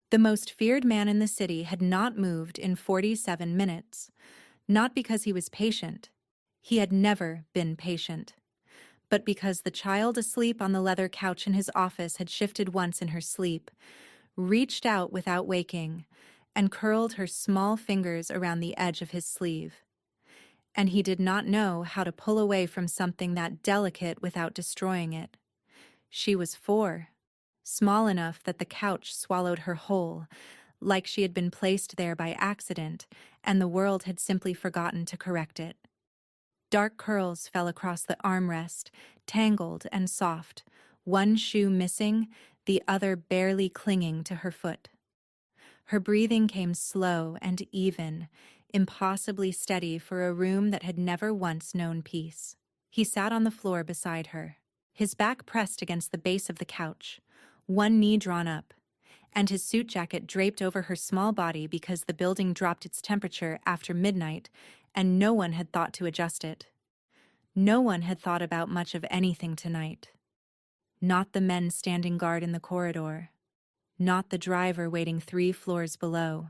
The most feared man in the city had not moved in 47 minutes, not because he was patient. He had never been patient. But because the child asleep on the leather couch in his office had shifted once in her sleep, reached out without waking, and curled her small fingers around the edge of his sleeve. And he did not know how to pull away from something that delicate without destroying it. She was 4, small enough that the couch swallowed her whole, like she had been placed there by accident, and the world had simply forgotten to correct it. Dark curls fell across the armrest, tangled and soft, one shoe missing, the other barely clinging to her foot. Her breathing came slow and even, impossibly steady for a room that had never once known peace. He sat on the floor beside her, his back pressed against the base of the couch, one knee drawn up, and his suit jacket draped over her small body because the building dropped its temperature after midnight and no one had thought to adjust it. No one had thought about much of anything tonight. Not the men standing guard in the corridor. Not the driver waiting 3 floors below.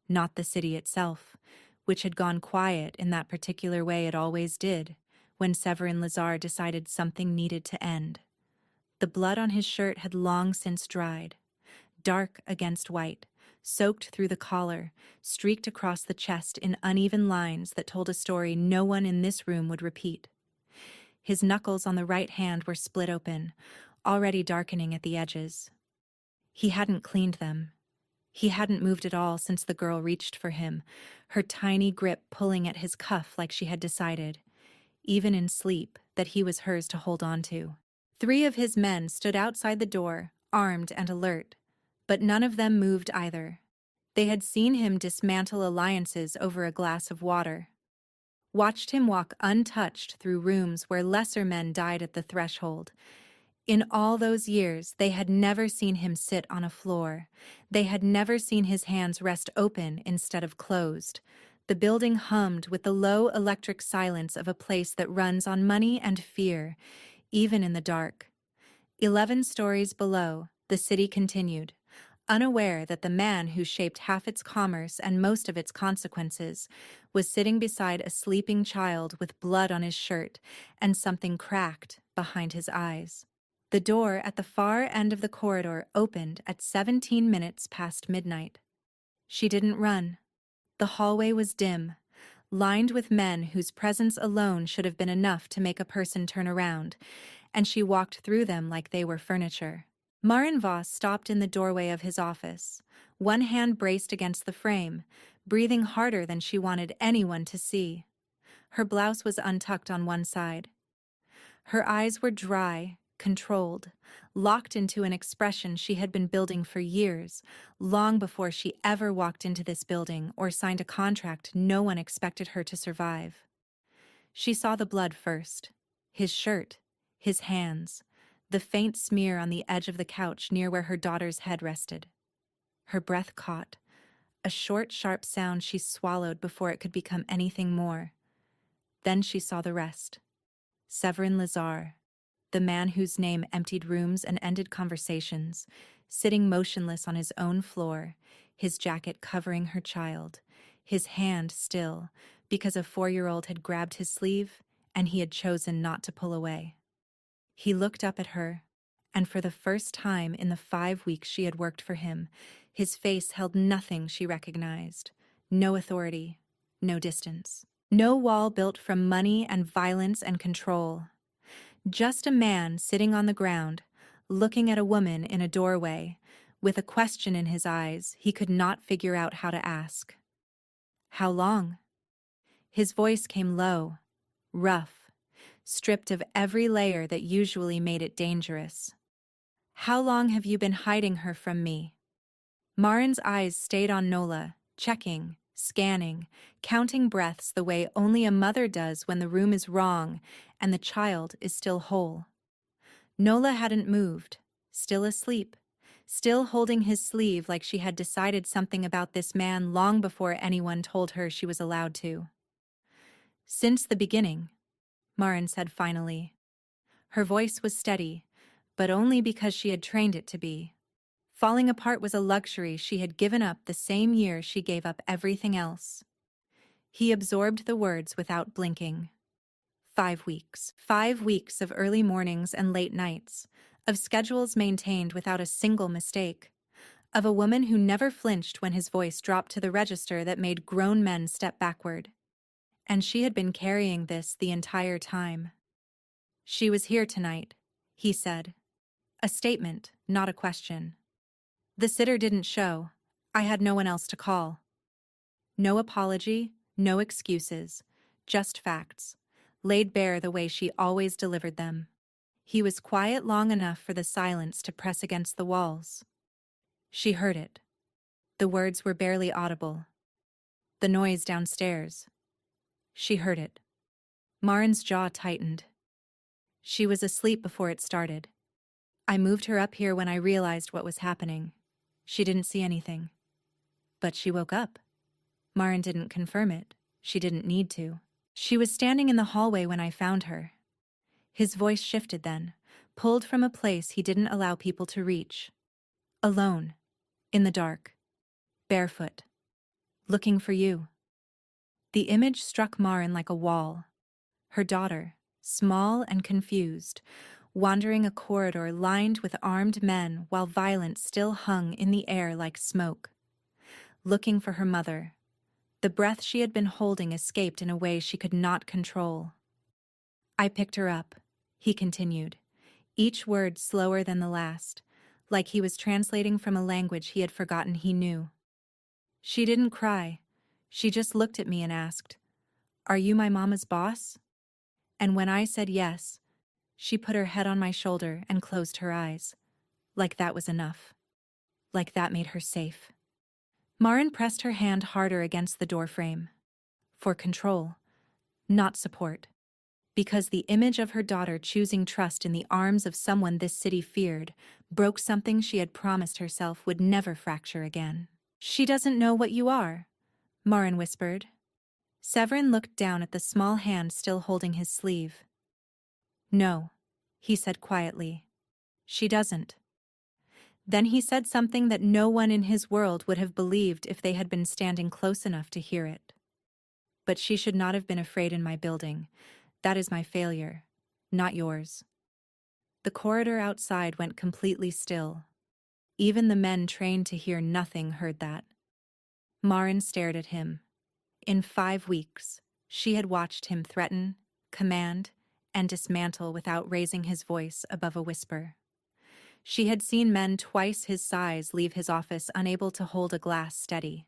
Not the city itself, which had gone quiet in that particular way it always did when Severin Lazar decided something needed to end. The blood on his shirt had long since dried, dark against white, soaked through the collar, streaked across the chest in uneven lines that told a story no one in this room would repeat. His knuckles on the right hand were split open, already darkening at the edges. He hadn't cleaned them. He hadn't moved at all since the girl reached for him, her tiny grip pulling at his cuff like she had decided, even in sleep, that he was hers to hold on to. 3 of his men stood outside the door, armed and alert, but none of them moved either. They had seen him dismantle alliances over a glass of water, watched him walk untouched through rooms where lesser men died at the threshold. In all those years, they had never seen him sit on a floor. They had never seen his hands rest open instead of closed. The building hummed with the low electric silence of a place that runs on money and fear, even in the dark. 11 stories below, the city continued, unaware that the man who shaped half its commerce and most of its consequences was sitting beside a sleeping child with blood on his shirt and something cracked behind his eyes. The door at the far end of the corridor opened at 17 minutes past midnight. She didn't run. The hallway was dim, lined with men whose presence alone should have been enough to make a person turn around, and she walked through them like they were furniture. Marin Voss stopped in the doorway of his office, one hand braced against the frame, breathing harder than she wanted anyone to see. Her blouse was untucked on one side. Her eyes were dry, controlled, locked into an expression she had been building for years, long before she ever walked into this building or signed a contract no one expected her to survive. She saw the blood first, his shirt, his hands, the faint smear on the edge of the couch near where her daughter's head rested. Her breath caught, a short, sharp sound she swallowed before it could become anything more. Then she saw the rest. Severin Lazar, the man whose name emptied rooms and ended conversations, sitting motionless on his own floor, his jacket covering her child, his hand still, because a 4-year-old had grabbed his sleeve and he had chosen not to pull away. He looked up at her, and for the first time in the 5 weeks she had worked for him, his face held nothing she recognized, no authority, no distance, no wall built from money and violence and control. Just a man sitting on the ground, looking at a woman in a doorway, with a question in his eyes he could not figure out how to ask. How long? His voice came low, rough, stripped of every layer that usually made it dangerous. How long have you been hiding her from me? Marin's eyes stayed on Nola, checking, scanning, counting breaths the way only a mother does when the room is wrong and the child is still whole. Nola hadn't moved, still asleep, still holding his sleeve like she had decided something about this man long before anyone told her she was allowed to. Since the beginning, Marin said finally. Her voice was steady, but only because she had trained it to be. Falling apart was a luxury she had given up the same year she gave up everything else. He absorbed the words without blinking. 5 weeks. 5 weeks of early mornings and late nights, of schedules maintained without a single mistake, of a woman who never flinched when his voice dropped to the register that made grown men step backward. And she had been carrying this the entire time. "She was here tonight," he said. A statement, not a question. "The sitter didn't show. I had no one else to call." No apology, no excuses, just facts, laid bare the way she always delivered them. He was quiet long enough for the silence to press against the walls. She heard it. The words were barely audible. The noise downstairs. She heard it. Marin's jaw tightened. She was asleep before it started. I moved her up here when I realized what was happening. She didn't see anything. But she woke up. Marin didn't confirm it. She didn't need to. She was standing in the hallway when I found her. His voice shifted then, pulled from a place he didn't allow people to reach. Alone, in the dark, barefoot, looking for you. The image struck Marin like a wall. Her daughter, small and confused, wandering a corridor lined with armed men while violence still hung in the air like smoke. Looking for her mother. The breath she had been holding escaped in a way she could not control. "I picked her up," he continued, each word slower than the last, like he was translating from a language he had forgotten he knew. "She didn't cry. She just looked at me and asked, 'Are you my mama's boss?' And when I said yes, she put her head on my shoulder and closed her eyes. Like that was enough. Like that made her safe." Marin pressed her hand harder against the doorframe. For control, not support. Because the image of her daughter choosing trust in the arms of someone this city feared broke something she had promised herself would never fracture again. "She doesn't know what you are," Marin whispered. Severin looked down at the small hand still holding his sleeve. "No," he said quietly. "She doesn't." Then he said something that no one in his world would have believed if they had been standing close enough to hear it. "But she should not have been afraid in my building. That is my failure, not yours." The corridor outside went completely still. Even the men trained to hear nothing heard that. Marin stared at him. In 5 weeks, she had watched him threaten, command, and dismantle without raising his voice above a whisper. She had seen men twice his size leave his office unable to hold a glass steady.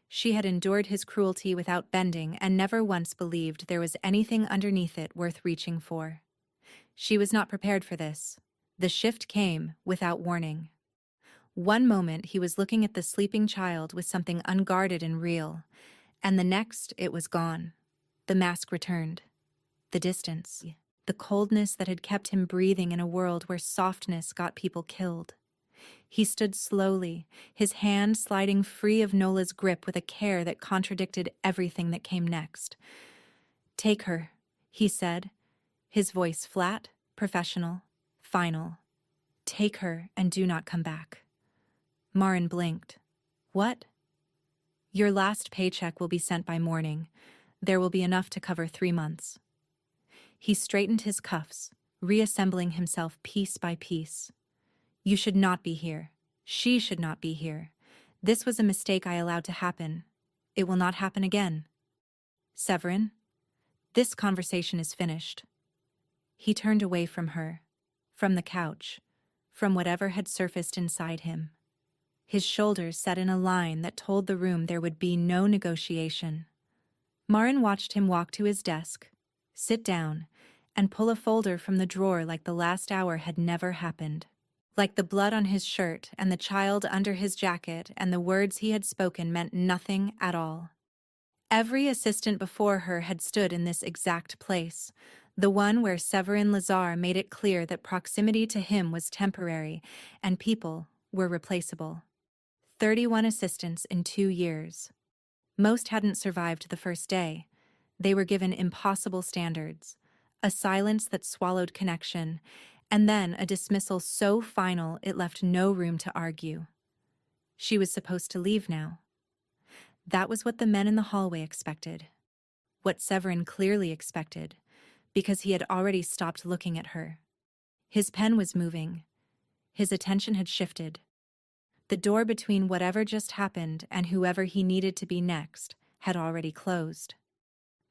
She had endured his cruelty without bending and never once believed there was anything underneath it worth reaching for. She was not prepared for this. The shift came without warning. One moment he was looking at the sleeping child with something unguarded and real, and the next it was gone. The mask returned. The distance. The coldness that had kept him breathing in a world where softness got people killed. He stood slowly, his hand sliding free of Nola's grip with a care that contradicted everything that came next. "Take her," he said, his voice flat, professional, final. "Take her and do not come back." Marin blinked. "What?" "Your last paycheck will be sent by morning. There will be enough to cover 3 months." He straightened his cuffs, reassembling himself piece by piece. "You should not be here. She should not be here. This was a mistake I allowed to happen. It will not happen again. Severin, this conversation is finished." He turned away from her, from the couch, from whatever had surfaced inside him. His shoulders set in a line that told the room there would be no negotiation. Marin watched him walk to his desk, sit down, and pull a folder from the drawer like the last hour had never happened. Like the blood on his shirt and the child under his jacket and the words he had spoken meant nothing at all. Every assistant before her had stood in this exact place, the one where Severin Lazar made it clear that proximity to him was temporary and people were replaceable. 31 assistants in 2 years. Most hadn't survived the first day. They were given impossible standards, a silence that swallowed connection, And then a dismissal so final it left no room to argue. She was supposed to leave now. That was what the men in the hallway expected. What Severin clearly expected, because he had already stopped looking at her. His pen was moving. His attention had shifted. The door between whatever just happened and whoever he needed to be next had already closed.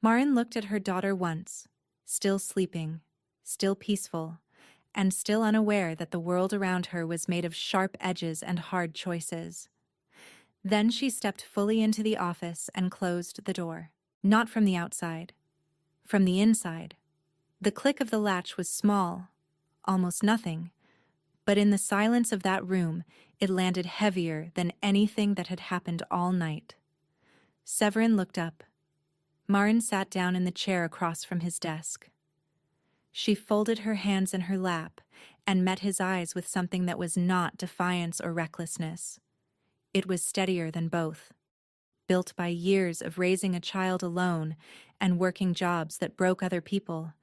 Marin looked at her daughter once, still sleeping, still peaceful, and still unaware that the world around her was made of sharp edges and hard choices. Then she stepped fully into the office and closed the door. Not from the outside, from the inside. The click of the latch was small, almost nothing, but in the silence of that room, it landed heavier than anything that had happened all night. Severin looked up. Marin sat down in the chair across from his desk. She folded her hands in her lap and met his eyes with something that was not defiance or recklessness. It was steadier than both. Built by years of raising a child alone and working jobs that broke other people,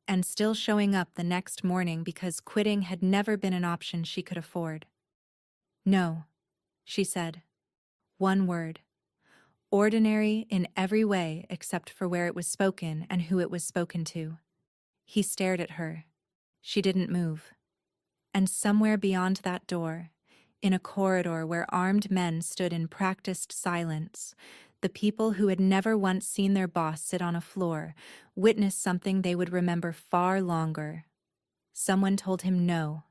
and still showing up the next morning because quitting had never been an option she could afford. No, she said. One word. Ordinary in every way except for where it was spoken and who it was spoken to. He stared at her. She didn't move. And somewhere beyond that door, in a corridor where armed men stood in practiced silence, the people who had never once seen their boss sit on a floor witnessed something they would remember far longer. Someone told him no,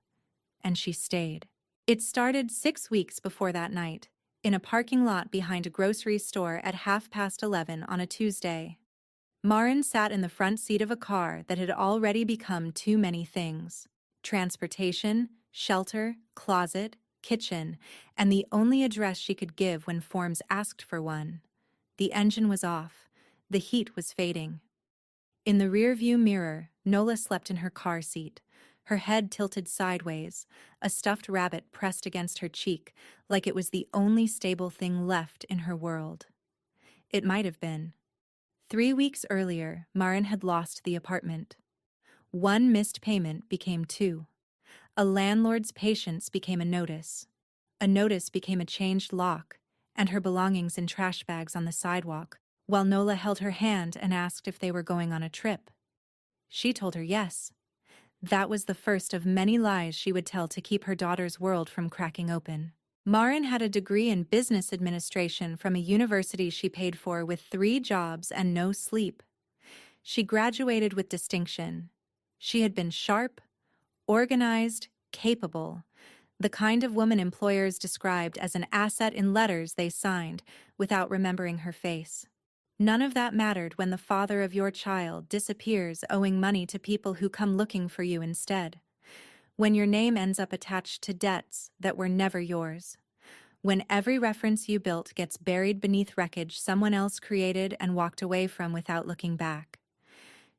and she stayed. It started 6 weeks before that night, in a parking lot behind a grocery store at 11:30 on a Tuesday. Marin sat in the front seat of a car that had already become too many things: transportation, shelter, closet, kitchen, and the only address she could give when forms asked for one. The engine was off. The heat was fading. In the rear-view mirror, Nola slept in her car seat, her head tilted sideways, a stuffed rabbit pressed against her cheek, like it was the only stable thing left in her world. It might have been. 3 weeks earlier, Marin had lost the apartment. One missed payment became 2. A landlord's patience became a notice. A notice became a changed lock, and her belongings in trash bags on the sidewalk, while Nola held her hand and asked if they were going on a trip. She told her yes. That was the first of many lies she would tell to keep her daughter's world from cracking open. Marin had a degree in business administration from a university she paid for with 3 jobs and no sleep. She graduated with distinction. She had been sharp, organized, capable, the kind of woman employers described as an asset in letters they signed without remembering her face. None of that mattered when the father of your child disappears owing money to people who come looking for you instead. When your name ends up attached to debts that were never yours. When every reference you built gets buried beneath wreckage someone else created and walked away from without looking back.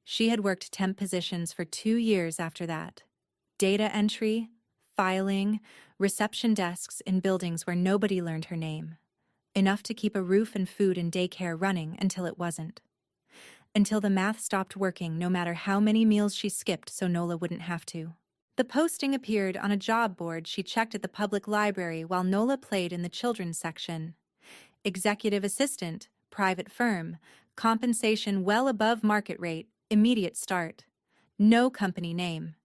She had worked temp positions for 2 years after that. Data entry, filing, reception desks in buildings where nobody learned her name. Enough to keep a roof and food and daycare running until it wasn't. Until the math stopped working no matter how many meals she skipped so Nola wouldn't have to. The posting appeared on a job board she checked at the public library while Nola played in the children's section. Executive assistant, private firm, compensation well above market rate, immediate start. No company name.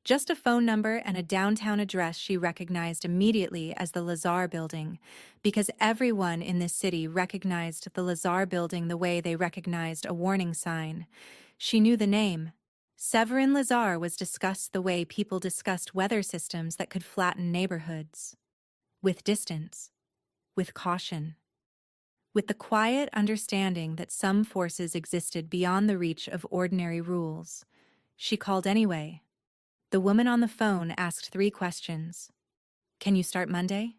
Just a phone number and a downtown address she recognized immediately as the Lazar Building, because everyone in this city recognized the Lazar Building the way they recognized a warning sign. She knew the name. Severin Lazar was discussed the way people discussed weather systems that could flatten neighborhoods. With distance. With caution. With the quiet understanding that some forces existed beyond the reach of ordinary rules. She called anyway. The woman on the phone asked 3 questions. Can you start Monday?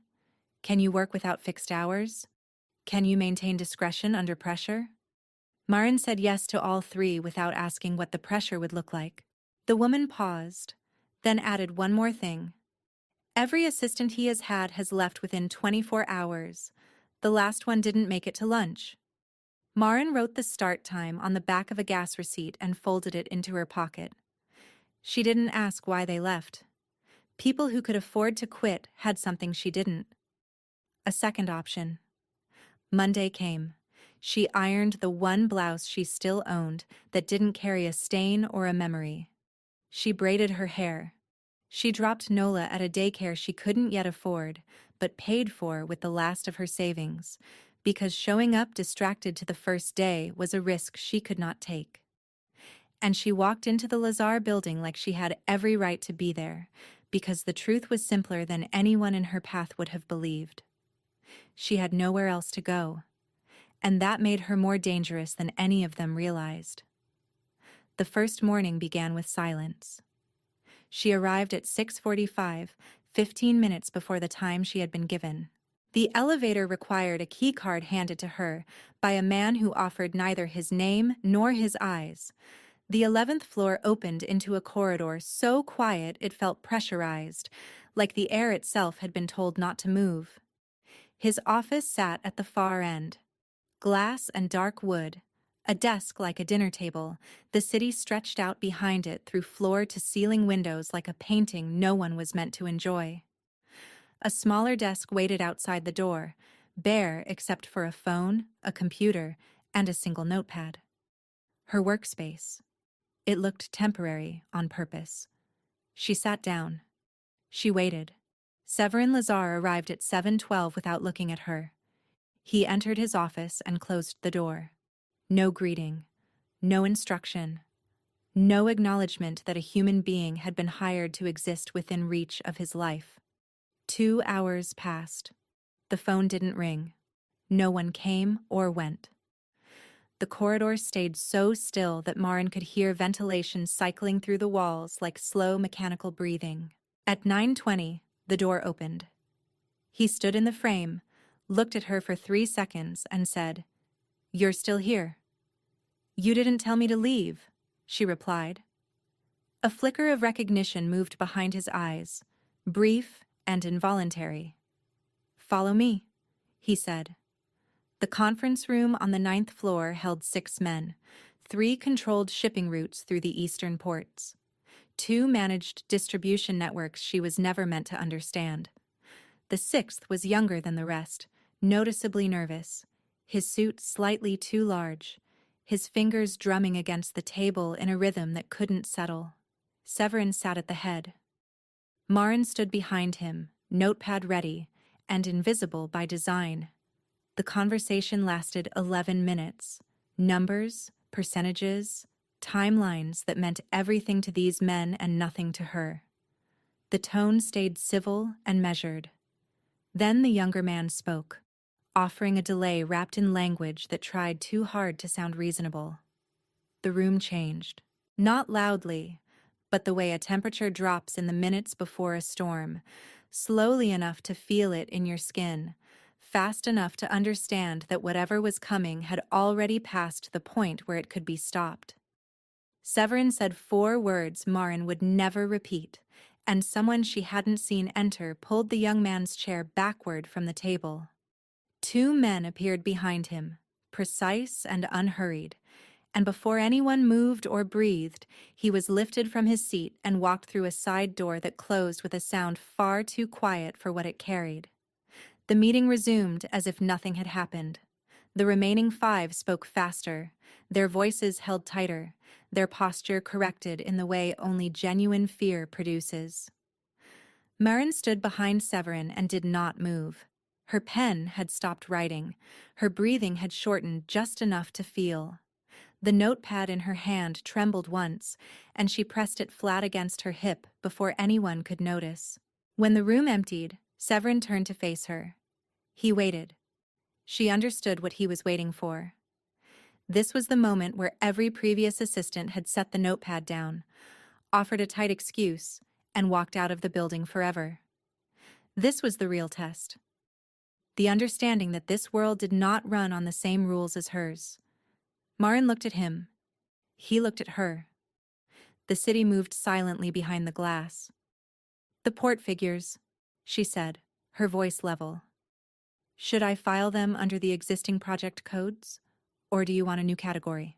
Can you work without fixed hours? Can you maintain discretion under pressure? Marin said yes to all 3 without asking what the pressure would look like. The woman paused, then added one more thing. Every assistant he has left within 24 hours. The last one didn't make it to lunch. Marin wrote the start time on the back of a gas receipt and folded it into her pocket. She didn't ask why they left. People who could afford to quit had something she didn't. A second option. Monday came. She ironed the one blouse she still owned that didn't carry a stain or a memory. She braided her hair. She dropped Nola at a daycare she couldn't yet afford, but paid for with the last of her savings, because showing up distracted to the first day was a risk she could not take. And she walked into the Lazar building like she had every right to be there, because the truth was simpler than anyone in her path would have believed. She had nowhere else to go, and that made her more dangerous than any of them realized. The first morning began with silence. She arrived at 6:45, 15 minutes before the time she had been given. The elevator required a key card handed to her by a man who offered neither his name nor his eyes. The 11th floor opened into a corridor so quiet it felt pressurized, like the air itself had been told not to move. His office sat at the far end. Glass and dark wood, a desk like a dinner table, the city stretched out behind it through floor-to-ceiling windows like a painting no one was meant to enjoy. A smaller desk waited outside the door, bare except for a phone, a computer, and a single notepad. Her workspace. It looked temporary, on purpose. She sat down. She waited. Severin Lazar arrived at 7:12 without looking at her. He entered his office and closed the door. No greeting, no instruction, no acknowledgement that a human being had been hired to exist within reach of his life. 2 hours passed. The phone didn't ring. No one came or went. The corridor stayed so still that Marin could hear ventilation cycling through the walls like slow mechanical breathing. At 9:20, the door opened. He stood in the frame, looked at her for 3 seconds, and said, "You're still here." "You didn't tell me to leave," she replied. A flicker of recognition moved behind his eyes, brief and involuntary. "Follow me," he said. The conference room on the 9th floor held 6 men. 3 controlled shipping routes through the eastern ports. 2 managed distribution networks she was never meant to understand. The 6th was younger than the rest, noticeably nervous, his suit slightly too large, his fingers drumming against the table in a rhythm that couldn't settle. Severin sat at the head. Marin stood behind him, notepad ready, and invisible by design. The conversation lasted 11 minutes. Numbers, percentages, timelines that meant everything to these men and nothing to her. The tone stayed civil and measured. Then the younger man spoke, offering a delay wrapped in language that tried too hard to sound reasonable. The room changed. Not loudly, but the way a temperature drops in the minutes before a storm, slowly enough to feel it in your skin, fast enough to understand that whatever was coming had already passed the point where it could be stopped. Severin said 4 words Marin would never repeat, and someone she hadn't seen enter pulled the young man's chair backward from the table. 2 men appeared behind him, precise and unhurried, and before anyone moved or breathed, he was lifted from his seat and walked through a side door that closed with a sound far too quiet for what it carried. The meeting resumed as if nothing had happened. The remaining 5 spoke faster, their voices held tighter, their posture corrected in the way only genuine fear produces. Marin stood behind Severin and did not move. Her pen had stopped writing. Her breathing had shortened just enough to feel. The notepad in her hand trembled once, and she pressed it flat against her hip before anyone could notice. When the room emptied, Severin turned to face her. He waited. She understood what he was waiting for. This was the moment where every previous assistant had set the notepad down, offered a tight excuse, and walked out of the building forever. This was the real test. The understanding that this world did not run on the same rules as hers. Marin looked at him. He looked at her. The city moved silently behind the glass. "The port figures," she said, her voice level. "Should I file them under the existing project codes, or do you want a new category?"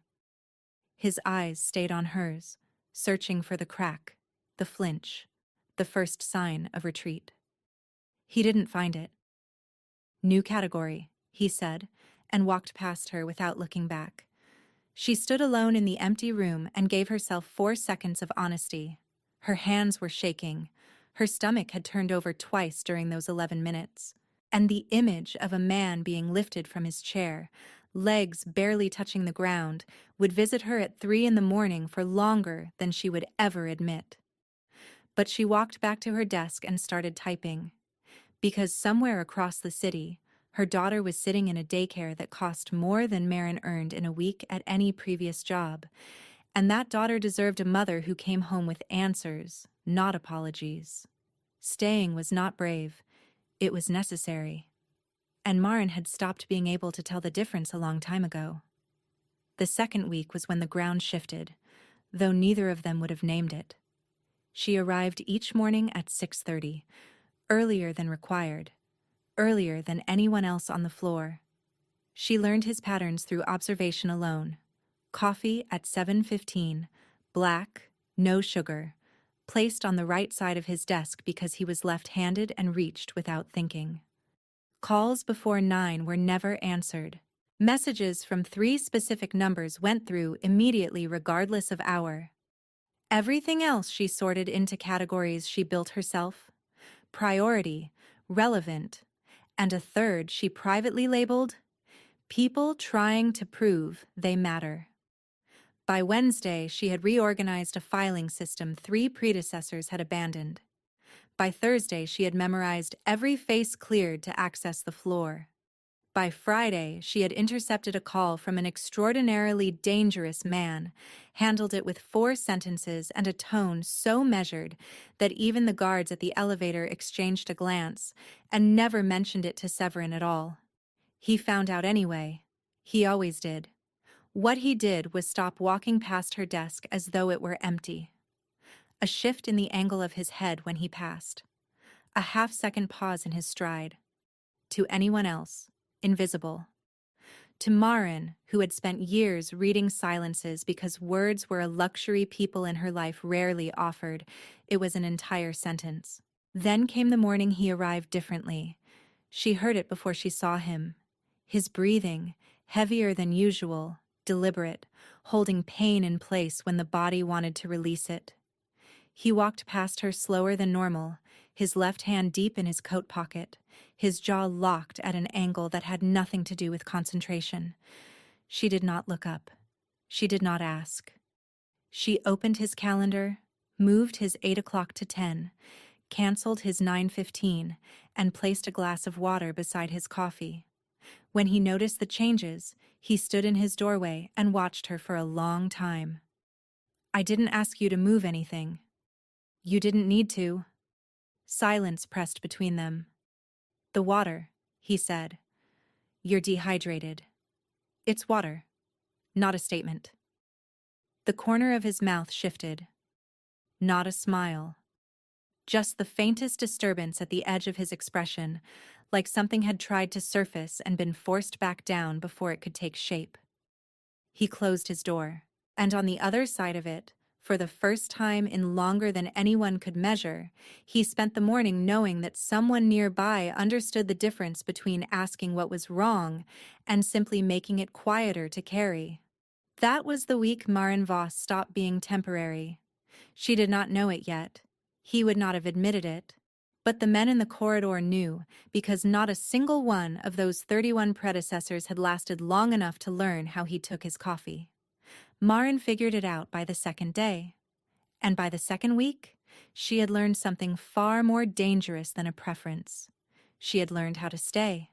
His eyes stayed on hers, searching for the crack, the flinch, the first sign of retreat. He didn't find it. New category, he said, and walked past her without looking back. She stood alone in the empty room and gave herself 4 seconds of honesty. Her hands were shaking. Her stomach had turned over twice during those 11 minutes. And the image of a man being lifted from his chair, legs barely touching the ground, would visit her at 3 in the morning for longer than she would ever admit. But she walked back to her desk and started typing. Because somewhere across the city, her daughter was sitting in a daycare that cost more than Marin earned in a week at any previous job, and that daughter deserved a mother who came home with answers, not apologies. Staying was not brave, it was necessary. And Marin had stopped being able to tell the difference a long time ago. The second week was when the ground shifted, though neither of them would have named it. She arrived each morning at 6:30, earlier than required, earlier than anyone else on the floor. She learned his patterns through observation alone. Coffee at 7:15, black, no sugar, placed on the right side of his desk because he was left-handed and reached without thinking. Calls before 9 were never answered. Messages from 3 specific numbers went through immediately regardless of hour. Everything else she sorted into categories she built herself: priority, relevant, and a third she privately labeled people trying to prove they matter. By Wednesday, she had reorganized a filing system 3 predecessors had abandoned. By Thursday, she had memorized every face cleared to access the floor. By Friday, she had intercepted a call from an extraordinarily dangerous man, handled it with 4 sentences and a tone so measured that even the guards at the elevator exchanged a glance and never mentioned it to Severin at all. He found out anyway. He always did. What he did was stop walking past her desk as though it were empty. A shift in the angle of his head when he passed. A half-second pause in his stride. To anyone else, invisible. To Marin, who had spent years reading silences because words were a luxury people in her life rarely offered, it was an entire sentence. Then came the morning he arrived differently. She heard it before she saw him. His breathing, heavier than usual, deliberate, holding pain in place when the body wanted to release it. He walked past her slower than normal, his left hand deep in his coat pocket, his jaw locked at an angle that had nothing to do with concentration. She did not look up. She did not ask. She opened his calendar, moved his 8 o'clock to 10, canceled his 9:15, and placed a glass of water beside his coffee. When he noticed the changes, he stood in his doorway and watched her for a long time. "I didn't ask you to move anything." "You didn't need to." Silence pressed between them. "The water," he said. "You're dehydrated." "It's water." Not a statement. The corner of his mouth shifted. Not a smile. Just the faintest disturbance at the edge of his expression, like something had tried to surface and been forced back down before it could take shape. He closed his door, and on the other side of it, for the first time in longer than anyone could measure, he spent the morning knowing that someone nearby understood the difference between asking what was wrong and simply making it quieter to carry. That was the week Marin Voss stopped being temporary. She did not know it yet. He would not have admitted it. But the men in the corridor knew, because not a single one of those 31 predecessors had lasted long enough to learn how he took his coffee. Marin figured it out by the second day. And by the second week, she had learned something far more dangerous than a preference. She had learned how to stay.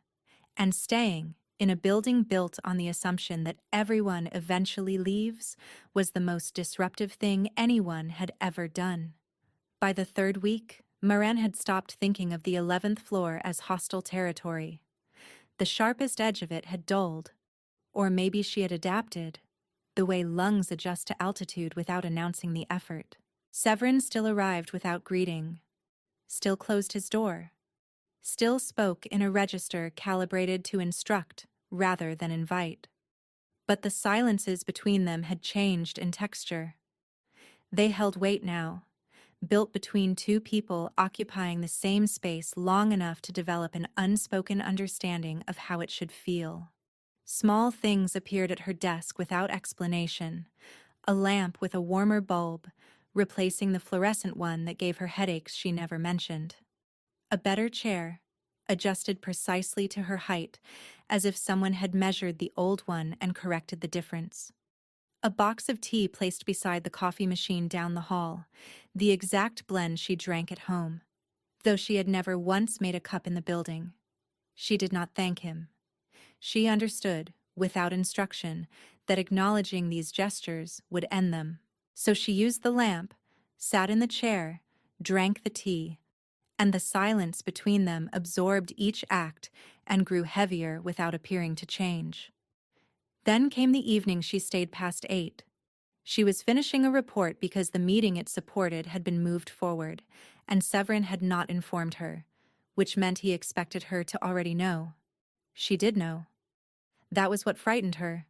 And staying, in a building built on the assumption that everyone eventually leaves, was the most disruptive thing anyone had ever done. By the third week, Marin had stopped thinking of the 11th floor as hostile territory. The sharpest edge of it had dulled. Or maybe she had adapted. The way lungs adjust to altitude without announcing the effort. Severin still arrived without greeting. Still closed his door. Still spoke in a register calibrated to instruct rather than invite. But the silences between them had changed in texture. They held weight now, built between two people occupying the same space long enough to develop an unspoken understanding of how it should feel. Small things appeared at her desk without explanation. A lamp with a warmer bulb, replacing the fluorescent one that gave her headaches she never mentioned. A better chair, adjusted precisely to her height, as if someone had measured the old one and corrected the difference. A box of tea placed beside the coffee machine down the hall, the exact blend she drank at home. Though she had never once made a cup in the building, she did not thank him. She understood, without instruction, that acknowledging these gestures would end them. So she used the lamp, sat in the chair, drank the tea, and the silence between them absorbed each act and grew heavier without appearing to change. Then came the evening she stayed past 8. She was finishing a report because the meeting it supported had been moved forward, and Severin had not informed her, which meant he expected her to already know. She did know. That was what frightened her.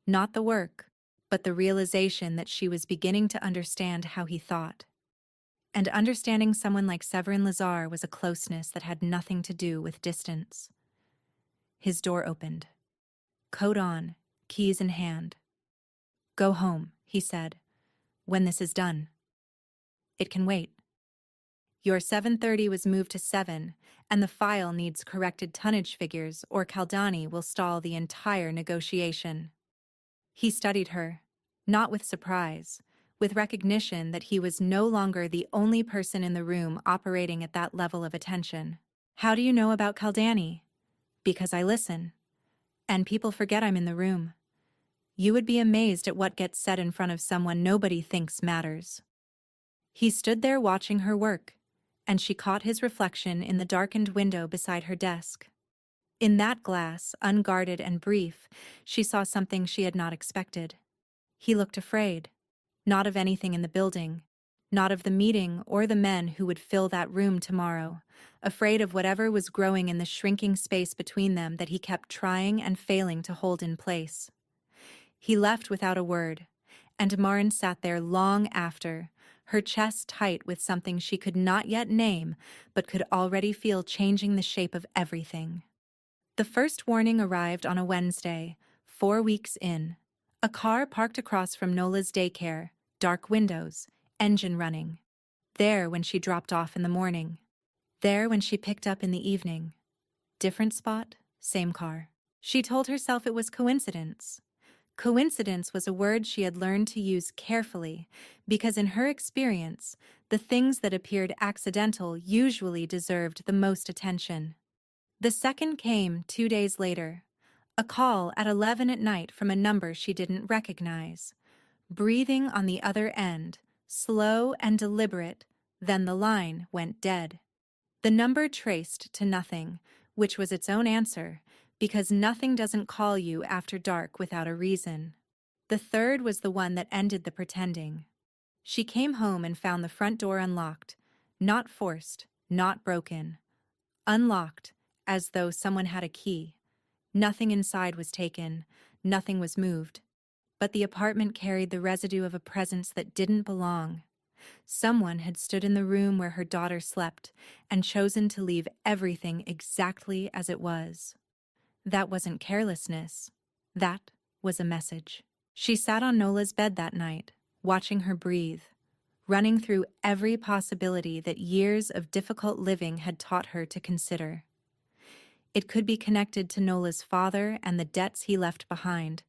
Not the work, but the realization that she was beginning to understand how he thought. And understanding someone like Severin Lazar was a closeness that had nothing to do with distance. His door opened. Coat on, keys in hand. "Go home," he said, "when this is done. It can wait. Your 7:30 was moved to 7, and the file needs corrected tonnage figures or Caldani will stall the entire negotiation." He studied her, not with surprise, with recognition that he was no longer the only person in the room operating at that level of attention. "How do you know about Caldani?" "Because I listen. And people forget I'm in the room. You would be amazed at what gets said in front of someone nobody thinks matters." He stood there watching her work, and she caught his reflection in the darkened window beside her desk. In that glass, unguarded and brief, she saw something she had not expected. He looked afraid, not of anything in the building, not of the meeting or the men who would fill that room tomorrow, afraid of whatever was growing in the shrinking space between them that he kept trying and failing to hold in place. He left without a word, and Marin sat there long after, her chest tight with something she could not yet name but could already feel changing the shape of everything. The first warning arrived on a Wednesday, 4 weeks in. A car parked across from Nola's daycare, dark windows, engine running. There when she dropped off in the morning. There when she picked up in the evening. Different spot, same car. She told herself it was coincidence. Coincidence was a word she had learned to use carefully because in her experience, the things that appeared accidental usually deserved the most attention. The second came 2 days later, a call at 11 at night from a number she didn't recognize. Breathing on the other end, slow and deliberate, then the line went dead. The number traced to nothing, which was its own answer, because nothing doesn't call you after dark without a reason. The third was the one that ended the pretending. She came home and found the front door unlocked, not forced, not broken. Unlocked, as though someone had a key. Nothing inside was taken, nothing was moved. But the apartment carried the residue of a presence that didn't belong. Someone had stood in the room where her daughter slept and chosen to leave everything exactly as it was. That wasn't carelessness. That was a message. She sat on Nola's bed that night, watching her breathe, running through every possibility that years of difficult living had taught her to consider. It could be connected to Nola's father and the debts he left behind,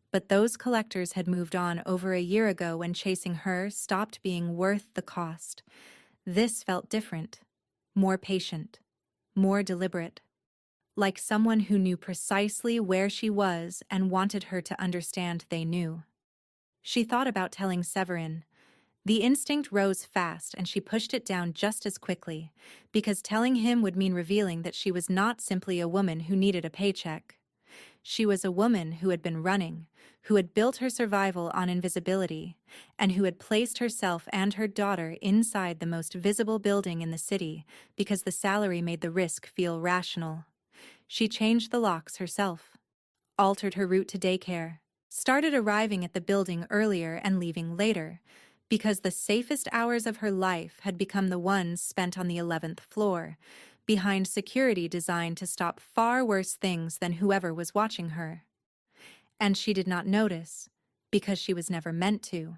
but those collectors had moved on over a year ago when chasing her stopped being worth the cost. This felt different, more patient, more deliberate. Like someone who knew precisely where she was and wanted her to understand they knew. She thought about telling Severin. The instinct rose fast and she pushed it down just as quickly, because telling him would mean revealing that she was not simply a woman who needed a paycheck. She was a woman who had been running, who had built her survival on invisibility, and who had placed herself and her daughter inside the most visible building in the city because the salary made the risk feel rational. She changed the locks herself, altered her route to daycare, started arriving at the building earlier and leaving later, because the safest hours of her life had become the ones spent on the 11th floor, behind security designed to stop far worse things than whoever was watching her. And she did not notice, because she was never meant to,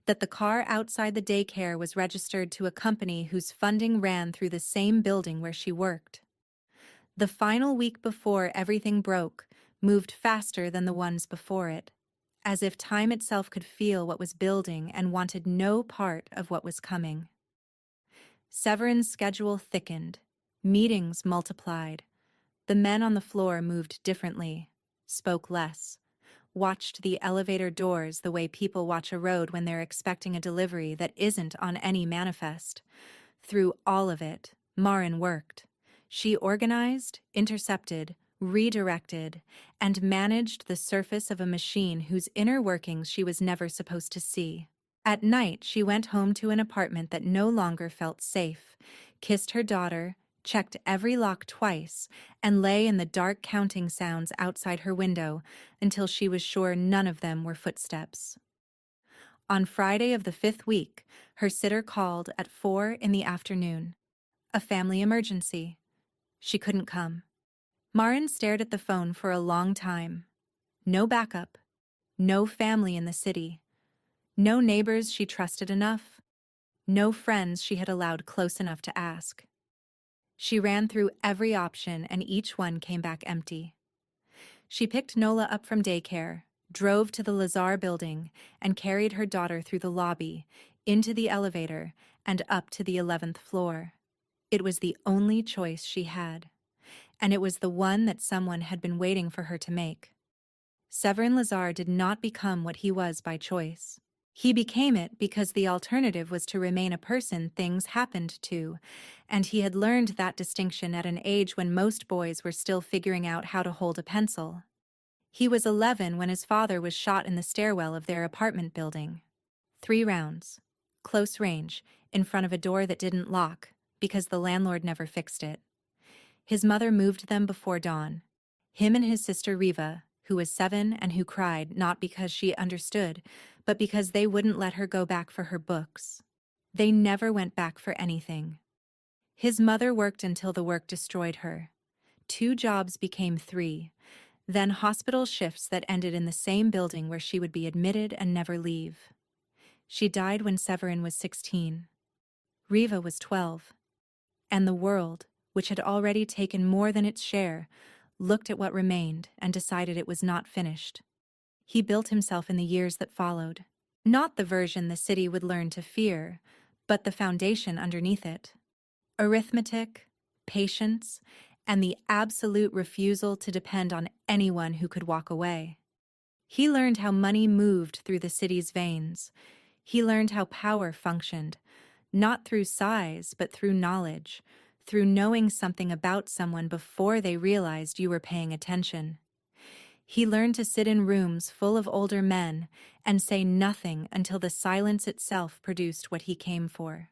that the car outside the daycare was registered to a company whose funding ran through the same building where she worked. The final week before everything broke moved faster than the ones before it, as if time itself could feel what was building and wanted no part of what was coming. Severin's schedule thickened. Meetings multiplied. The men on the floor moved differently, spoke less, watched the elevator doors the way people watch a road when they're expecting a delivery that isn't on any manifest. Through all of it, Marin worked. She organized, intercepted, redirected, and managed the surface of a machine whose inner workings she was never supposed to see. At night, she went home to an apartment that no longer felt safe, kissed her daughter, checked every lock twice, and lay in the dark counting sounds outside her window until she was sure none of them were footsteps. On Friday of the 5th week, her sitter called at 4 in the afternoon. A family emergency. She couldn't come. Marin stared at the phone for a long time. No backup. No family in the city. No neighbors she trusted enough. No friends she had allowed close enough to ask. She ran through every option and each one came back empty. She picked Nola up from daycare, drove to the Lazar building, and carried her daughter through the lobby, into the elevator, and up to the 11th floor. It was the only choice she had, and it was the one that someone had been waiting for her to make. Severin Lazar did not become what he was by choice. He became it because the alternative was to remain a person things happened to, and he had learned that distinction at an age when most boys were still figuring out how to hold a pencil. He was 11 when his father was shot in the stairwell of their apartment building. 3 rounds. Close range, in front of a door that didn't lock, because the landlord never fixed it. His mother moved them before dawn. Him and his sister Riva, who was 7 and who cried not because she understood, but because they wouldn't let her go back for her books. They never went back for anything. His mother worked until the work destroyed her. 2 jobs became 3, then hospital shifts that ended in the same building where she would be admitted and never leave. She died when Severin was 16. Riva was 12. And the world, which had already taken more than its share, looked at what remained and decided it was not finished. He built himself in the years that followed. Not the version the city would learn to fear, but the foundation underneath it. Arithmetic, patience, and the absolute refusal to depend on anyone who could walk away. He learned how money moved through the city's veins. He learned how power functioned, not through size, but through knowledge, through knowing something about someone before they realized you were paying attention. He learned to sit in rooms full of older men and say nothing until the silence itself produced what he came for.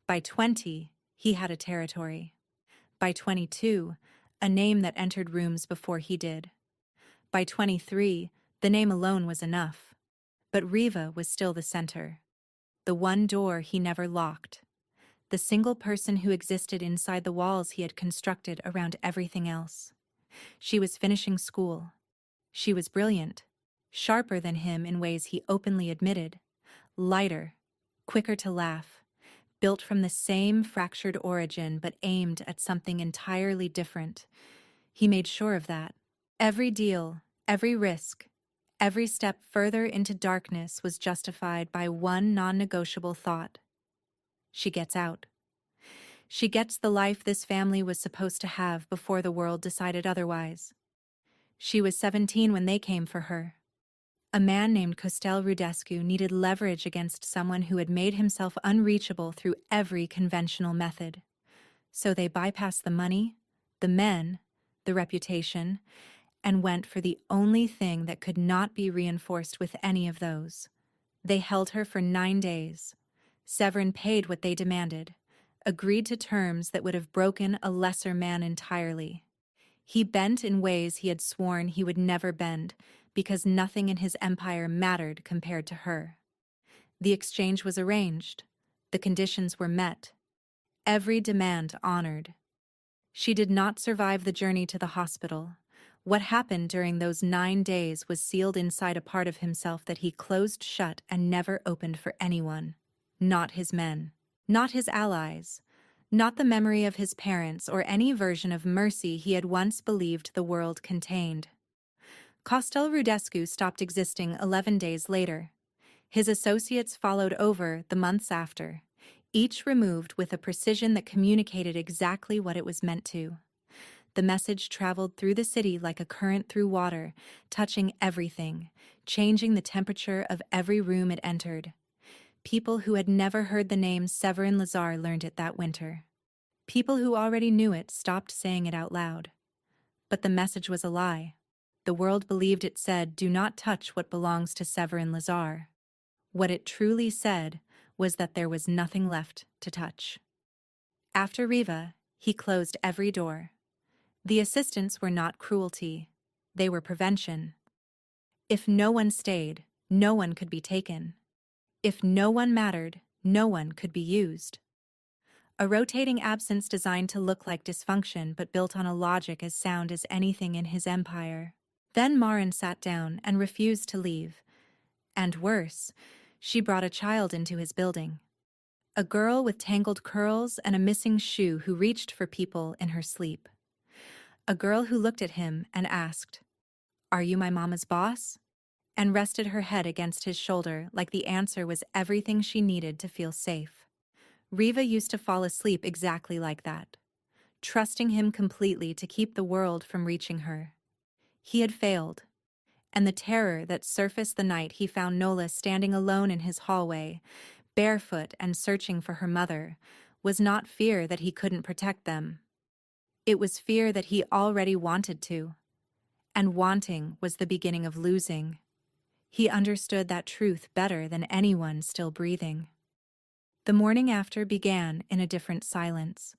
By 20, he had a territory. By 22, a name that entered rooms before he did. By 23, the name alone was enough. But Riva was still the center. The one door he never locked. The single person who existed inside the walls he had constructed around everything else. She was finishing school. She was brilliant, sharper than him in ways he openly admitted, lighter, quicker to laugh, built from the same fractured origin but aimed at something entirely different. He made sure of that. Every deal, every risk, every step further into darkness was justified by one non-negotiable thought. She gets out. She gets the life this family was supposed to have before the world decided otherwise. She was 17 when they came for her. A man named Costel Rudescu needed leverage against someone who had made himself unreachable through every conventional method. So they bypassed the money, the men, the reputation, and went for the only thing that could not be reinforced with any of those. They held her for 9 days. Severin paid what they demanded, agreed to terms that would have broken a lesser man entirely. He bent in ways he had sworn he would never bend, because nothing in his empire mattered compared to her. The exchange was arranged. The conditions were met. Every demand honored. She did not survive the journey to the hospital. What happened during those 9 days was sealed inside a part of himself that he closed shut and never opened for anyone. Not his men. Not his allies. Not the memory of his parents or any version of mercy he had once believed the world contained. Costel Rudescu stopped existing 11 days later. His associates followed over the months after, each removed with a precision that communicated exactly what it was meant to. The message traveled through the city like a current through water, touching everything, changing the temperature of every room it entered. People who had never heard the name Severin Lazar learned it that winter. People who already knew it stopped saying it out loud. But the message was a lie. The world believed it said, "Do not touch what belongs to Severin Lazar." What it truly said was that there was nothing left to touch. After Riva, he closed every door. The assistants were not cruelty. They were prevention. If no one stayed, no one could be taken. If no one mattered, no one could be used. A rotating absence designed to look like dysfunction but built on a logic as sound as anything in his empire. Then Marin sat down and refused to leave. And worse, she brought a child into his building. A girl with tangled curls and a missing shoe who reached for people in her sleep. A girl who looked at him and asked, "Are you my mama's boss?" and rested her head against his shoulder like the answer was everything she needed to feel safe. Riva used to fall asleep exactly like that, trusting him completely to keep the world from reaching her. He had failed, and the terror that surfaced the night he found Nola standing alone in his hallway, barefoot and searching for her mother, was not fear that he couldn't protect them. It was fear that he already wanted to, and wanting was the beginning of losing. He understood that truth better than anyone still breathing. The morning after began in a different silence.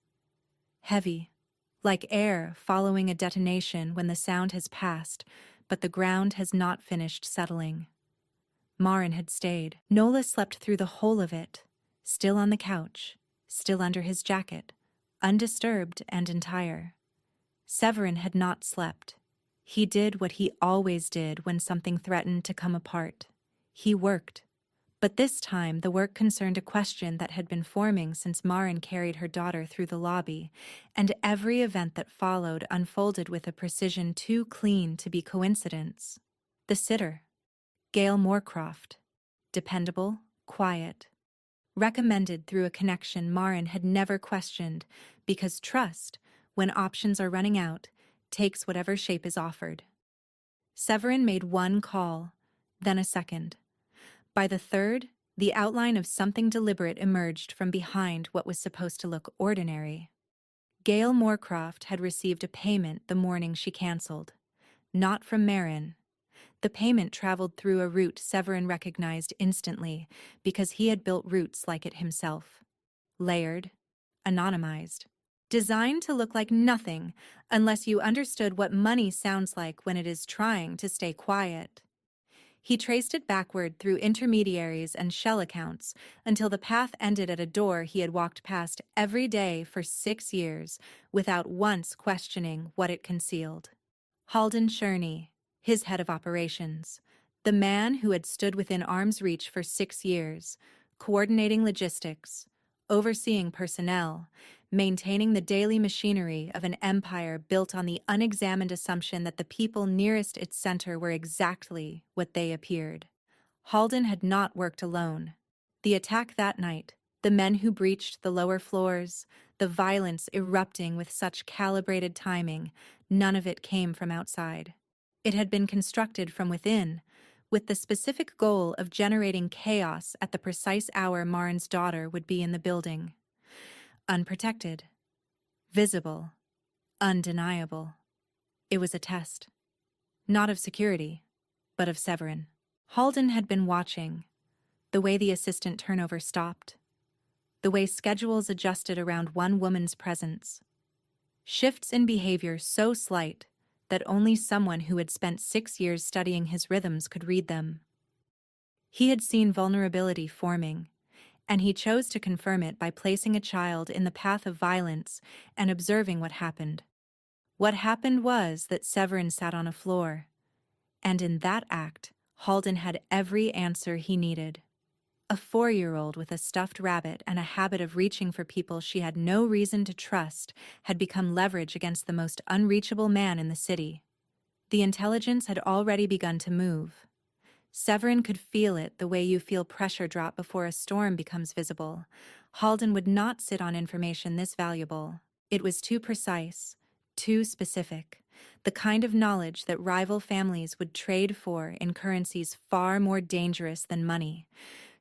Heavy, like air following a detonation when the sound has passed, but the ground has not finished settling. Marin had stayed. Nola slept through the whole of it, still on the couch, still under his jacket, undisturbed and entire. Severin had not slept. He did what he always did when something threatened to come apart. He worked. But this time the work concerned a question that had been forming since Marin carried her daughter through the lobby, and every event that followed unfolded with a precision too clean to be coincidence. The sitter, Gail Moorcroft, dependable, quiet, recommended through a connection Marin had never questioned, because trust, when options are running out, takes whatever shape is offered. Severin made one call, then a second. By the third, the outline of something deliberate emerged from behind what was supposed to look ordinary. Gail Moorcroft had received a payment the morning she canceled. Not from Marin. The payment traveled through a route Severin recognized instantly because he had built routes like it himself. Layered, anonymized, designed to look like nothing unless you understood what money sounds like when it is trying to stay quiet. He traced it backward through intermediaries and shell accounts until the path ended at a door he had walked past every day for 6 years without once questioning what it concealed. Halden Cherney, his head of operations, the man who had stood within arm's reach for 6 years, coordinating logistics, overseeing personnel, maintaining the daily machinery of an empire built on the unexamined assumption that the people nearest its center were exactly what they appeared. Halden had not worked alone. The attack that night, the men who breached the lower floors, the violence erupting with such calibrated timing, none of it came from outside. It had been constructed from within, with the specific goal of generating chaos at the precise hour Marin's daughter would be in the building. Unprotected, visible, undeniable. It was a test. Not of security, but of Severin. Halden had been watching. The way the assistant turnover stopped. The way schedules adjusted around one woman's presence. Shifts in behavior so slight that only someone who had spent 6 years studying his rhythms could read them. He had seen vulnerability forming, and he chose to confirm it by placing a child in the path of violence and observing what happened. What happened was that Severin sat on a floor, and in that act, Halden had every answer he needed. A 4-year-old with a stuffed rabbit and a habit of reaching for people she had no reason to trust had become leverage against the most unreachable man in the city. The intelligence had already begun to move. Severin could feel it the way you feel pressure drop before a storm becomes visible. Halden would not sit on information this valuable. It was too precise, too specific, the kind of knowledge that rival families would trade for in currencies far more dangerous than money,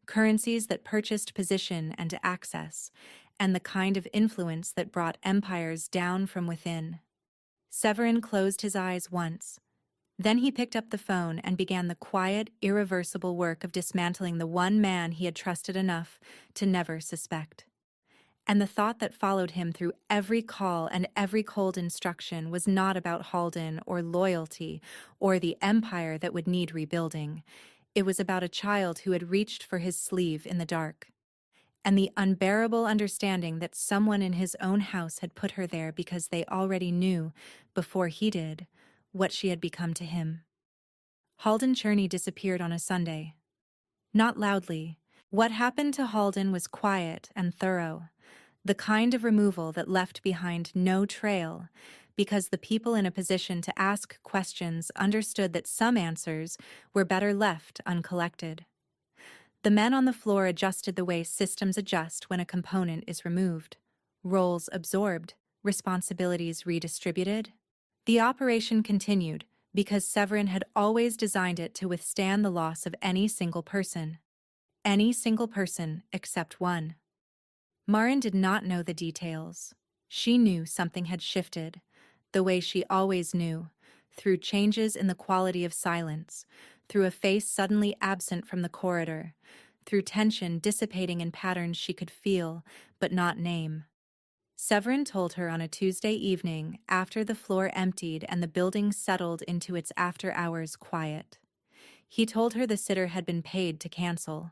currencies that purchased position and access, and the kind of influence that brought empires down from within. Severin closed his eyes once. Then he picked up the phone and began the quiet, irreversible work of dismantling the one man he had trusted enough to never suspect. And the thought that followed him through every call and every cold instruction was not about Halden or loyalty or the empire that would need rebuilding. It was about a child who had reached for his sleeve in the dark, and the unbearable understanding that someone in his own house had put her there because they already knew, before he did, what she had become to him. Halden Cherney disappeared on a Sunday. Not loudly. What happened to Halden was quiet and thorough, the kind of removal that left behind no trail, because the people in a position to ask questions understood that some answers were better left uncollected. The men on the floor adjusted the way systems adjust when a component is removed, roles absorbed, responsibilities redistributed. The operation continued because Severin had always designed it to withstand the loss of any single person except one. Marin did not know the details. She knew something had shifted, the way she always knew, through changes in the quality of silence, through a face suddenly absent from the corridor, through tension dissipating in patterns she could feel but not name. Severin told her on a Tuesday evening after the floor emptied and the building settled into its after-hours quiet. He told her the sitter had been paid to cancel.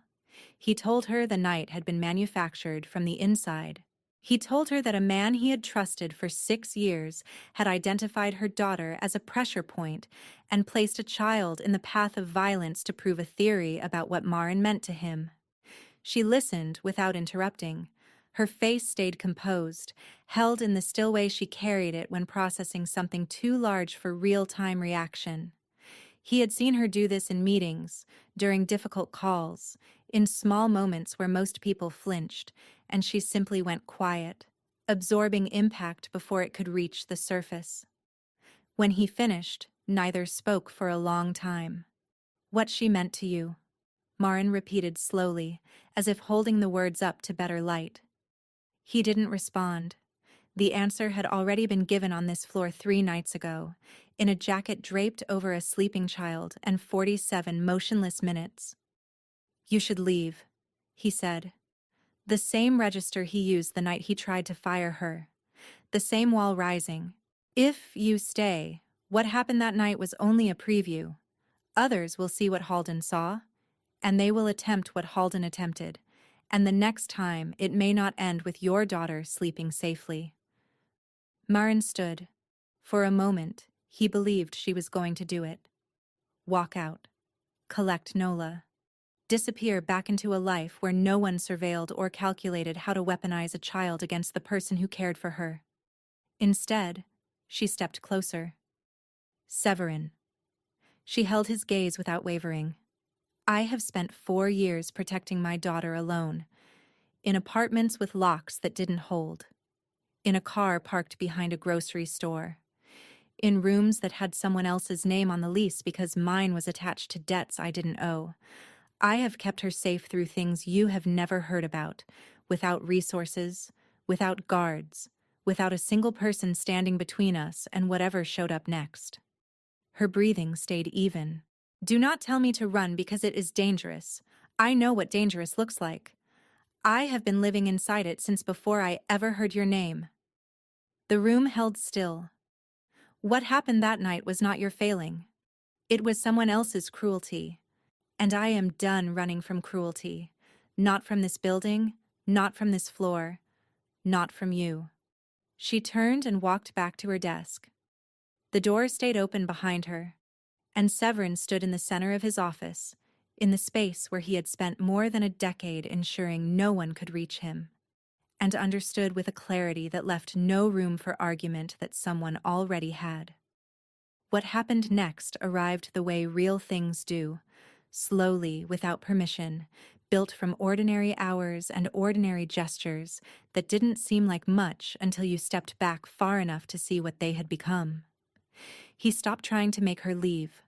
He told her the night had been manufactured from the inside. He told her that a man he had trusted for 6 years had identified her daughter as a pressure point and placed a child in the path of violence to prove a theory about what Marin meant to him. She listened without interrupting. Her face stayed composed, held in the still way she carried it when processing something too large for real-time reaction. He had seen her do this in meetings, during difficult calls, in small moments where most people flinched, and she simply went quiet, absorbing impact before it could reach the surface. When he finished, neither spoke for a long time. "What she meant to you," Marin repeated slowly, as if holding the words up to better light. He didn't respond. The answer had already been given on this floor 3 nights ago, in a jacket draped over a sleeping child and 47 motionless minutes. "You should leave," he said. The same register he used the night he tried to fire her. The same wall rising. "If you stay, what happened that night was only a preview. Others will see what Halden saw, and they will attempt what Halden attempted, and the next time it may not end with your daughter sleeping safely." Marin stood. For a moment, he believed she was going to do it. Walk out. Collect Nola. Disappear back into a life where no one surveilled or calculated how to weaponize a child against the person who cared for her. Instead, she stepped closer. "Severin." She held his gaze without wavering. "I have spent 4 years protecting my daughter alone, in apartments with locks that didn't hold, in a car parked behind a grocery store, in rooms that had someone else's name on the lease because mine was attached to debts I didn't owe. I have kept her safe through things you have never heard about, without resources, without guards, without a single person standing between us and whatever showed up next." Her breathing stayed even. "Do not tell me to run because it is dangerous. I know what dangerous looks like. I have been living inside it since before I ever heard your name." The room held still. What happened that night was not your failing. It was someone else's cruelty. And I am done running from cruelty. Not from this building, not from this floor, not from you. She turned and walked back to her desk. The door stayed open behind her, and Severin stood in the center of his office, in the space where he had spent more than a decade ensuring no one could reach him, and understood with a clarity that left no room for argument that someone already had. What happened next arrived the way real things do, slowly, without permission, built from ordinary hours and ordinary gestures that didn't seem like much until you stepped back far enough to see what they had become. He stopped trying to make her leave,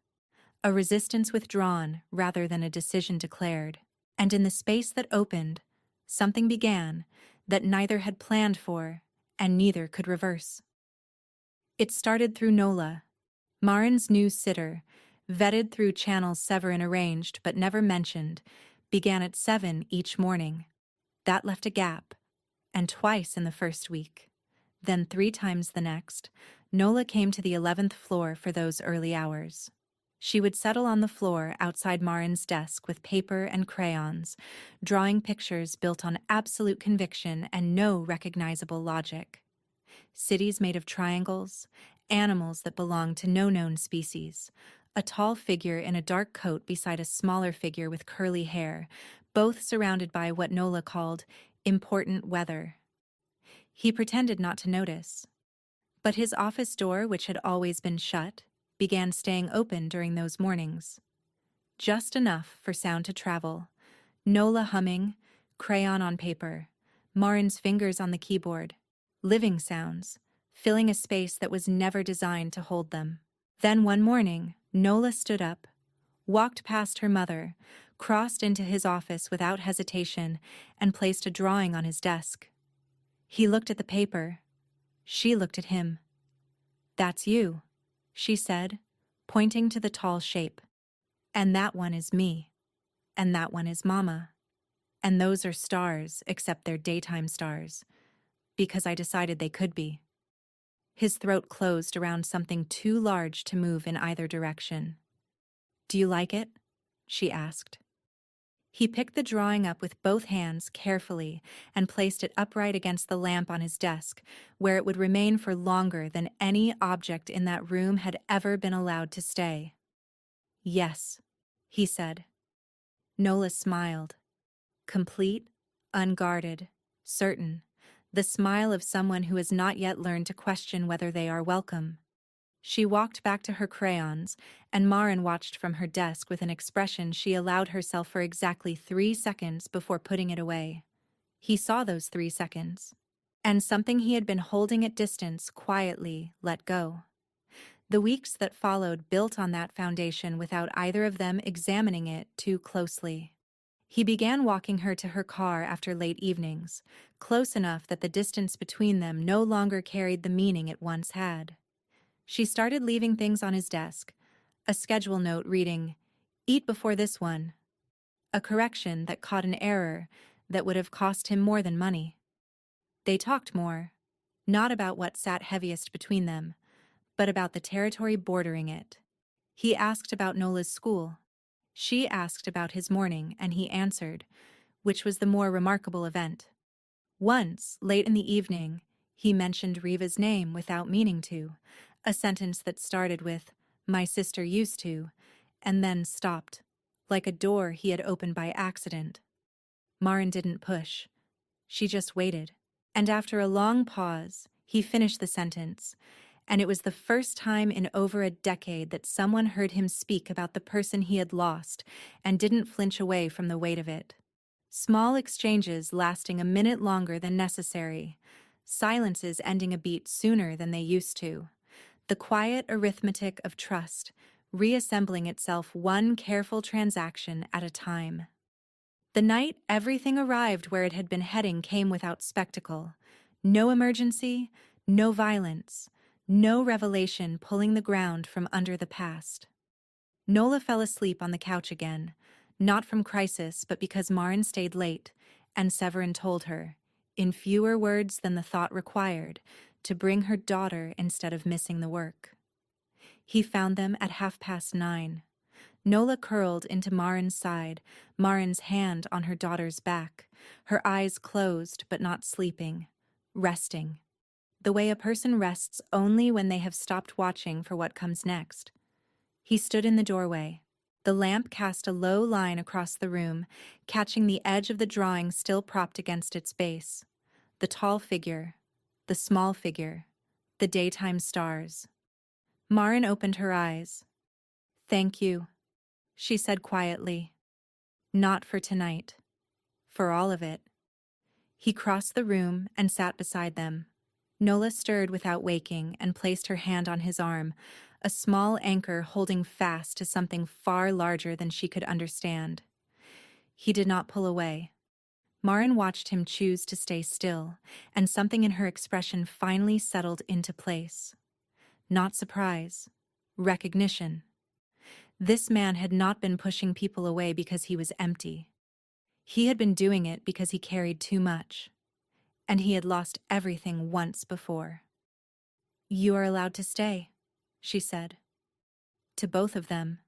a resistance withdrawn rather than a decision declared, and in the space that opened, something began that neither had planned for and neither could reverse. It started through Nola, Marin's new sitter, vetted through channels Severin arranged but never mentioned, began at 7 each morning. That left a gap, and twice in the first week. Then 3 times the next, Nola came to the 11th floor for those early hours. She would settle on the floor outside Marin's desk with paper and crayons, drawing pictures built on absolute conviction and no recognizable logic. Cities made of triangles, animals that belonged to no known species, a tall figure in a dark coat beside a smaller figure with curly hair, both surrounded by what Nola called important weather. He pretended not to notice. But his office door, which had always been shut, began staying open during those mornings. Just enough for sound to travel, Nola humming, crayon on paper, Marin's fingers on the keyboard, living sounds, filling a space that was never designed to hold them. Then one morning, Nola stood up, walked past her mother, crossed into his office without hesitation, and placed a drawing on his desk. He looked at the paper. She looked at him. "That's you," she said, pointing to the tall shape. "And that one is me. And that one is Mama. And those are stars, except they're daytime stars, because I decided they could be." His throat closed around something too large to move in either direction. "Do you like it?" she asked. He picked the drawing up with both hands carefully and placed it upright against the lamp on his desk, where it would remain for longer than any object in that room had ever been allowed to stay. "Yes," he said. Nola smiled. Complete, unguarded, certain, the smile of someone who has not yet learned to question whether they are welcome. She walked back to her crayons, and Marin watched from her desk with an expression she allowed herself for exactly 3 seconds before putting it away. He saw those 3 seconds, and something he had been holding at distance quietly let go. The weeks that followed built on that foundation without either of them examining it too closely. He began walking her to her car after late evenings, close enough that the distance between them no longer carried the meaning it once had. She started leaving things on his desk, a schedule note reading, "Eat before this one," a correction that caught an error that would have cost him more than money. They talked more, not about what sat heaviest between them, but about the territory bordering it. He asked about Nola's school. She asked about his morning, and he answered, which was the more remarkable event. Once, late in the evening, he mentioned Riva's name without meaning to, a sentence that started with, "My sister used to," and then stopped, like a door he had opened by accident. Marin didn't push. She just waited. And after a long pause, he finished the sentence, and it was the first time in over a decade that someone heard him speak about the person he had lost and didn't flinch away from the weight of it. Small exchanges lasting a minute longer than necessary, silences ending a beat sooner than they used to. The quiet arithmetic of trust, reassembling itself one careful transaction at a time. The night everything arrived where it had been heading came without spectacle. No emergency, no violence, no revelation pulling the ground from under the past. Nola fell asleep on the couch again, not from crisis but because Marin stayed late, and Severin told her, in fewer words than the thought required, to bring her daughter instead of missing the work. He found them at 9:30. Nola curled into Marin's side, Marin's hand on her daughter's back, her eyes closed but not sleeping, resting. The way a person rests only when they have stopped watching for what comes next. He stood in the doorway. The lamp cast a low line across the room, catching the edge of the drawing still propped against its base. The tall figure, the small figure, the daytime stars. Marin opened her eyes. "Thank you," she said quietly. "Not for tonight. For all of it." He crossed the room and sat beside them. Nola stirred without waking and placed her hand on his arm, a small anchor holding fast to something far larger than she could understand. He did not pull away. Marin watched him choose to stay still, and something in her expression finally settled into place. Not surprise, recognition. This man had not been pushing people away because he was empty. He had been doing it because he carried too much, and he had lost everything once before. "You are allowed to stay," she said. To both of them.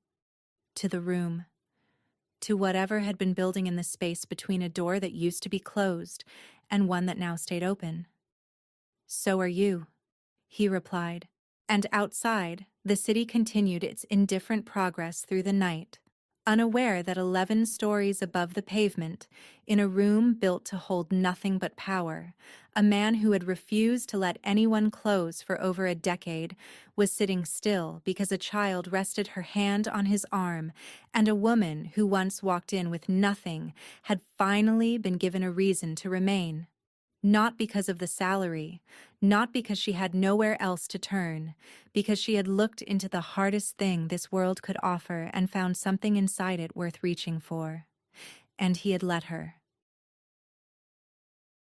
To the room. To whatever had been building in the space between a door that used to be closed and one that now stayed open. "So are you," he replied. And outside, the city continued its indifferent progress through the night, unaware that 11 stories above the pavement, in a room built to hold nothing but power, a man who had refused to let anyone close for over a decade was sitting still because a child rested her hand on his arm, and a woman who once walked in with nothing had finally been given a reason to remain. Not because of the salary, not because she had nowhere else to turn, because she had looked into the hardest thing this world could offer and found something inside it worth reaching for. And he had let her.